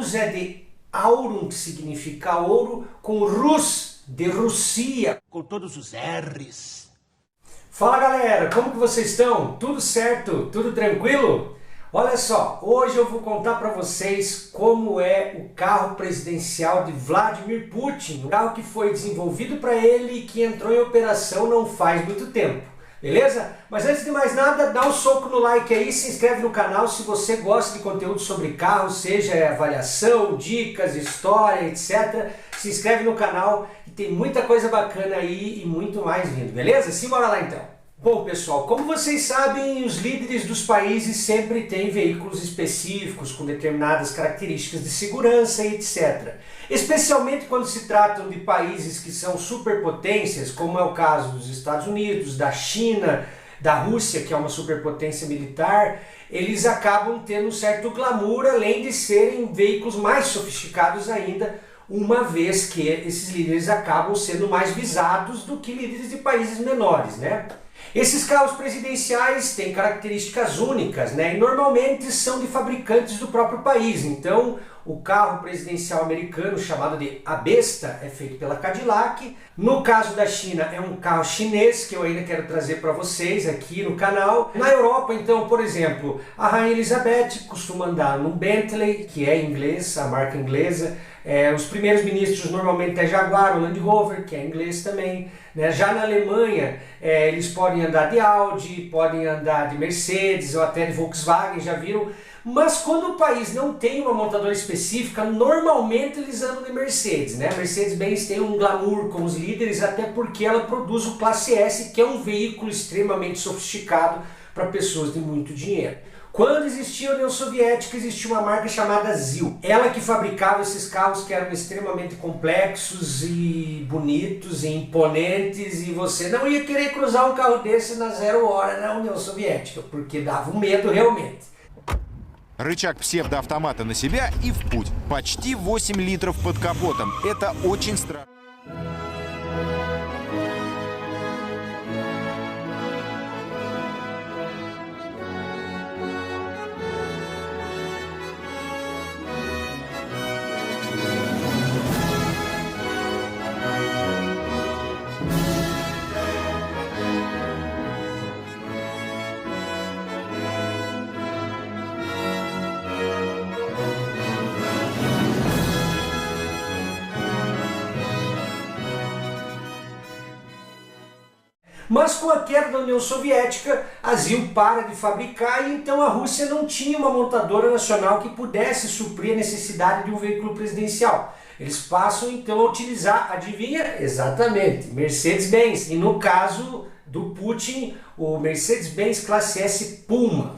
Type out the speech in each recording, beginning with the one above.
Aurus é de aurum, que significa ouro, com Rus, de Rússia, com todos os R's. Fala galera, como que vocês estão? Tudo certo? Tudo tranquilo? Olha só, hoje eu vou contar para vocês como é o carro presidencial de Vladimir Putin, um carro que foi desenvolvido para ele e que entrou em operação não faz muito tempo. Beleza? Mas antes de mais nada, dá um soco no like aí, se inscreve no canal se você gosta de conteúdo sobre carros, seja avaliação, dicas, história, etc. Se inscreve no canal e tem muita coisa bacana aí e muito mais vindo, beleza? Simbora lá então. Bom pessoal, como vocês sabem, os líderes dos países sempre têm veículos específicos com determinadas características de segurança e etc. Especialmente quando se tratam de países que são superpotências, como é o caso dos Estados Unidos, da China, da Rússia, que é uma superpotência militar, eles acabam tendo um certo glamour, além de serem veículos mais sofisticados ainda, uma vez que esses líderes acabam sendo mais visados do que líderes de países menores, né? Esses carros presidenciais têm características únicas, né? E normalmente são de fabricantes do próprio país. Então, o carro presidencial americano, chamado de A Besta, é feito pela Cadillac. No caso da China, é um carro chinês, que eu ainda quero trazer para vocês aqui no canal. Na Europa, então, por exemplo, a Rainha Elizabeth costuma andar num Bentley, que é inglês, a marca inglesa. Os primeiros ministros normalmente é Jaguar, o Land Rover, que é inglês também. Né? Já na Alemanha, eles podem andar de Audi, podem andar de Mercedes ou até de Volkswagen, já viram? Mas quando o país não tem uma montadora específica, normalmente eles andam de Mercedes, né? A Mercedes-Benz tem um glamour com os líderes, até porque ela produz o Classe S, que é um veículo extremamente sofisticado para pessoas de muito dinheiro. Quando existia a União Soviética, existia uma marca chamada ZIL. Ela que fabricava esses carros que eram extremamente complexos e bonitos e imponentes, e você não ia querer cruzar um carro desse na 0 hora na União Soviética, porque dava um medo realmente. Рычаг псевдоавтомата на себя и в путь. Почти 8 литров под капотом. Это очень страшно. Mas com a queda da União Soviética, a ZIL para de fabricar e então a Rússia não tinha uma montadora nacional que pudesse suprir a necessidade de um veículo presidencial. Eles passam então a utilizar, adivinha? Exatamente, Mercedes-Benz. E no caso do Putin, o Mercedes-Benz Classe S Puma.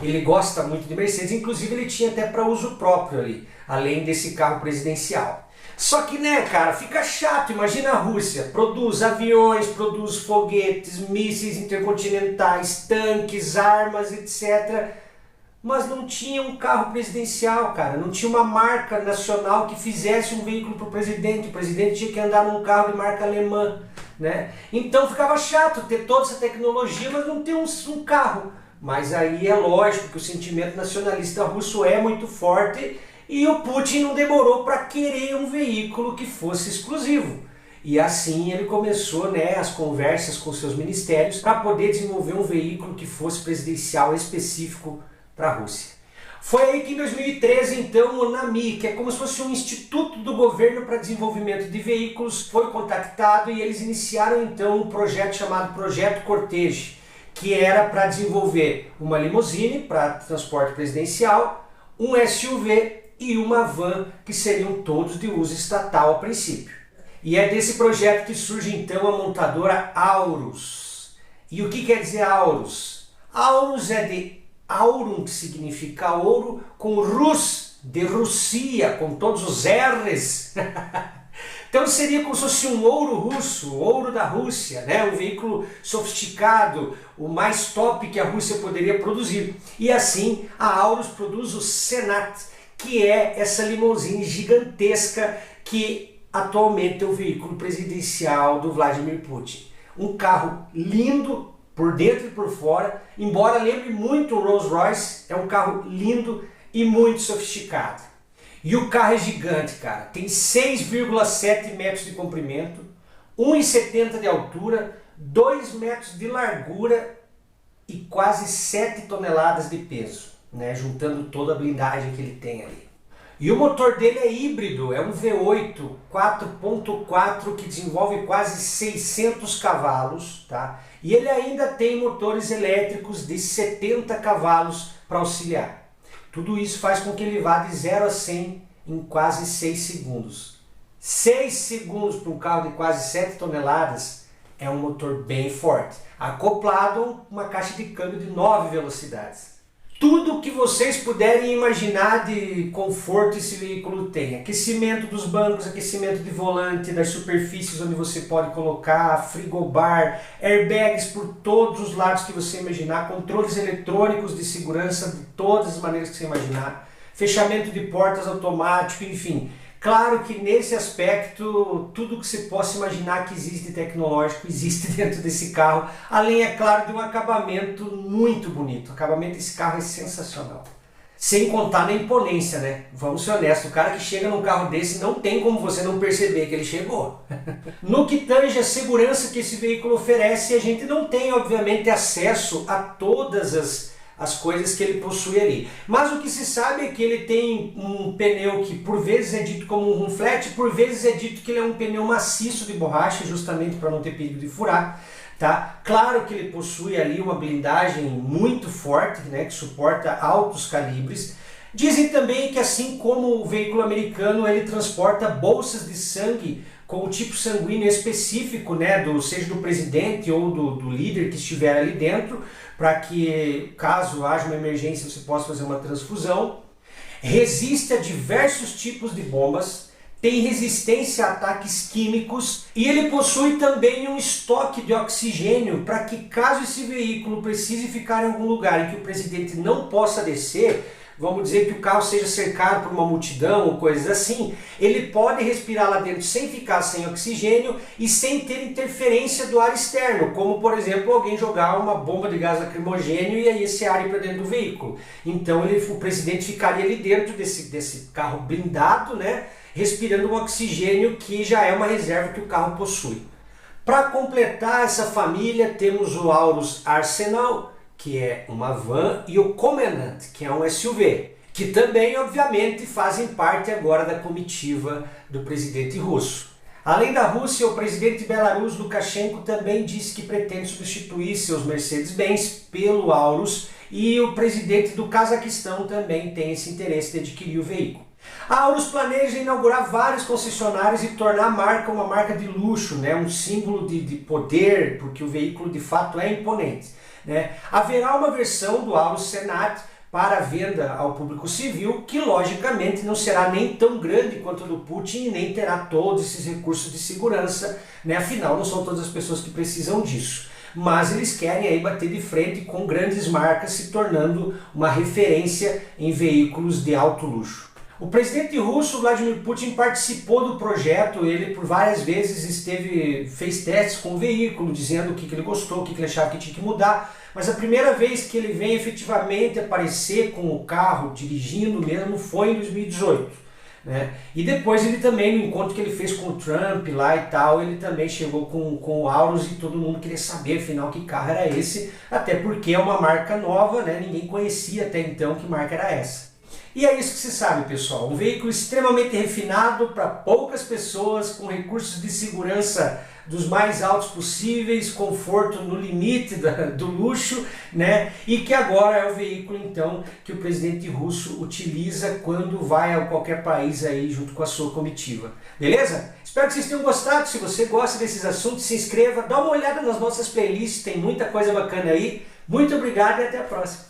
Ele gosta muito de Mercedes, inclusive ele tinha até para uso próprio ali, além desse carro presidencial. Só que né, cara, fica chato, imagina a Rússia, produz aviões, produz foguetes, mísseis intercontinentais, tanques, armas, etc. Mas não tinha um carro presidencial, cara, não tinha uma marca nacional que fizesse um veículo para o presidente tinha que andar num carro de marca alemã, né? Então ficava chato ter toda essa tecnologia, mas não ter um carro. Mas aí é lógico que o sentimento nacionalista russo é muito forte e o Putin não demorou para querer um veículo que fosse exclusivo. E assim ele começou, né, as conversas com seus ministérios para poder desenvolver um veículo que fosse presidencial específico para a Rússia. Foi aí que em 2013 então o NAMI, que é como se fosse um instituto do governo para desenvolvimento de veículos, foi contactado e eles iniciaram então um projeto chamado Projeto Cortege, que era para desenvolver uma limusine para transporte presidencial, um SUV e uma van, que seriam todos de uso estatal a princípio. E é desse projeto que surge então a montadora Aurus. E o que quer dizer Aurus? Aurus é de aurum, que significa ouro, com Rus, de Rússia, com todos os R's. Então seria como se fosse um ouro russo, ouro da Rússia, né? Um veículo sofisticado, o mais top que a Rússia poderia produzir. E assim a Aurus produz o Senat, que é essa limusine gigantesca que atualmente é o veículo presidencial do Vladimir Putin. Um carro lindo por dentro e por fora, embora lembre muito um Rolls Royce, é um carro lindo e muito sofisticado. E o carro é gigante, cara, tem 6,7 metros de comprimento, 1,70 de altura, 2 metros de largura e quase 7 toneladas de peso, né, juntando toda a blindagem que ele tem ali. E o motor dele é híbrido, é um V8 4.4 que desenvolve quase 600 cavalos, tá? E ele ainda tem motores elétricos de 70 cavalos para auxiliar. Tudo isso faz com que ele vá de 0 a 100 em quase 6 segundos. 6 segundos para um carro de quase 7 toneladas é um motor bem forte, acoplado a uma caixa de câmbio de 9 velocidades. Tudo que vocês puderem imaginar de conforto esse veículo tem. Aquecimento dos bancos, aquecimento de volante, das superfícies onde você pode colocar, frigobar, airbags por todos os lados que você imaginar, controles eletrônicos de segurança de todas as maneiras que você imaginar, fechamento de portas automático, enfim. Claro que nesse aspecto, tudo que você possa imaginar que existe de tecnológico existe dentro desse carro, além, é claro, de um acabamento muito bonito. O acabamento desse carro é sensacional. Sem contar na imponência, né? Vamos ser honestos, o cara que chega num carro desse não tem como você não perceber que ele chegou. No que tange a segurança que esse veículo oferece, a gente não tem, obviamente, acesso a todas as coisas que ele possui ali. Mas o que se sabe é que ele tem um pneu que por vezes é dito como um flat, por vezes é dito que ele é um pneu maciço de borracha, justamente para não ter perigo de furar. Tá? Claro que ele possui ali uma blindagem muito forte, né, que suporta altos calibres. Dizem também que, assim como o veículo americano, ele transporta bolsas de sangue com o tipo sanguíneo específico, né, seja do presidente ou do líder que estiver ali dentro, para que, caso haja uma emergência, você possa fazer uma transfusão. Resiste a diversos tipos de bombas, tem resistência a ataques químicos e ele possui também um estoque de oxigênio para que, caso esse veículo precise ficar em algum lugar em que o presidente não possa descer, vamos dizer que o carro seja cercado por uma multidão ou coisas assim, ele pode respirar lá dentro sem ficar sem oxigênio e sem ter interferência do ar externo, como por exemplo alguém jogar uma bomba de gás lacrimogêneo e aí esse ar ir para dentro do veículo. Então o presidente ficaria ali dentro desse carro blindado, né, respirando um oxigênio que já é uma reserva que o carro possui. Para completar essa família temos o Aurus Arsenal, que é uma van, e o Commandant, que é um SUV, que também, obviamente, fazem parte agora da comitiva do presidente russo. Além da Rússia, o presidente belarus Lukashenko também disse que pretende substituir seus Mercedes-Benz pelo Aurus, e o presidente do Cazaquistão também tem esse interesse de adquirir o veículo. A Aurus planeja inaugurar vários concessionários e tornar a marca uma marca de luxo, né? Um símbolo de poder, porque o veículo de fato é imponente. Né? Haverá uma versão do Aurus Senat para venda ao público civil, que logicamente não será nem tão grande quanto a do Putin e nem terá todos esses recursos de segurança, né? Afinal não são todas as pessoas que precisam disso. Mas eles querem aí bater de frente com grandes marcas, se tornando uma referência em veículos de alto luxo. O presidente russo Vladimir Putin participou do projeto, ele por várias vezes fez testes com o veículo, dizendo o que ele gostou, o que ele achava que tinha que mudar, mas a primeira vez que ele vem efetivamente aparecer com o carro, dirigindo mesmo, foi em 2018. Né? E depois ele também, no encontro que ele fez com o Trump lá e tal, ele também chegou com o Aurus e todo mundo queria saber afinal que carro era esse, até porque é uma marca nova, né? Ninguém conhecia até então que marca era essa. E é isso que se sabe, pessoal, um veículo extremamente refinado para poucas pessoas, com recursos de segurança dos mais altos possíveis, conforto no limite do luxo, né? E que agora é o veículo então que o presidente russo utiliza quando vai a qualquer país aí junto com a sua comitiva. Beleza? Espero que vocês tenham gostado. Se você gosta desses assuntos, se inscreva, dá uma olhada nas nossas playlists, tem muita coisa bacana aí. Muito obrigado e até a próxima.